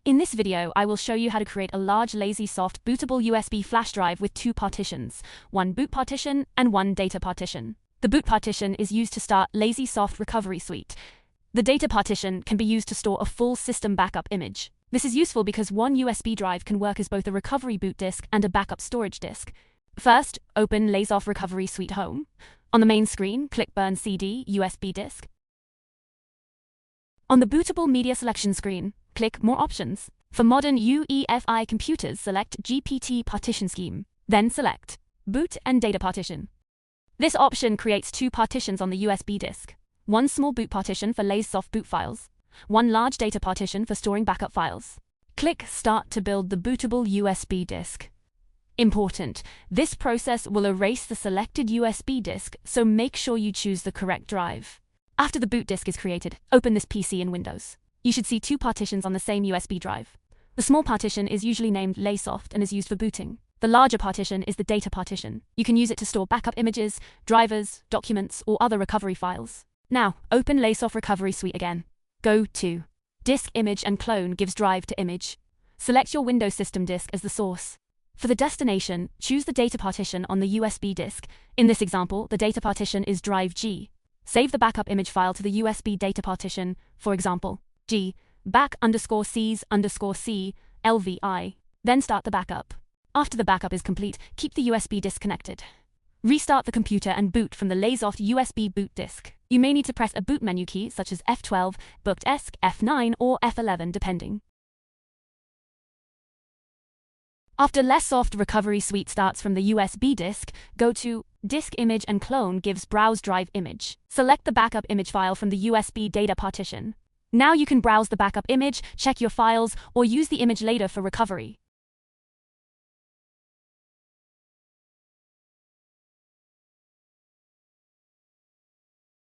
In this video, I will show you how to create a large Lazesoft bootable USB flash drive with two partitions, one boot partition and one data partition. The boot partition is used to start Lazesoft Recovery Suite. The data partition can be used to store a full system backup image. This is useful because one USB drive can work as both a recovery boot disk and a backup storage disk. First, open Lazesoft Recovery Suite Home. On the main screen, click Burn CD, USB disk. On the bootable media selection screen, click More Options. For modern UEFI computers, select GPT Partition Scheme. Then select Boot and Data Partition. This option creates two partitions on the USB disk. One small boot partition for Lazesoft boot files. One large data partition for storing backup files. Click Start to build the bootable USB disk. Important: this process will erase the selected USB disk, so make sure you choose the correct drive. After the boot disk is created, open this PC in Windows. You should see two partitions on the same USB drive. The small partition is usually named Lazesoft and is used for booting. The larger partition is the data partition. You can use it to store backup images, drivers, documents, or other recovery files. Now, open Lazesoft Recovery Suite again. Go to Disk Image and Clone gives drive to image. Select your Windows system disk as the source. For the destination, choose the data partition on the USB disk. In this example, the data partition is drive G. Save the backup image file to the USB data partition, for example, G back_Cs_C LVI. Then start the backup. After the backup is complete, keep the USB disk connected. Restart the computer and boot from the Lazesoft USB boot disk. You may need to press a boot menu key such as F12, Boot ESC, F9, or F11 depending. After Lazesoft Recovery Suite starts from the USB disk, go to Disk Image and Clone gives Browse Drive Image. Select the backup image file from the USB data partition. Now you can browse the backup image, check your files, or use the image later for recovery.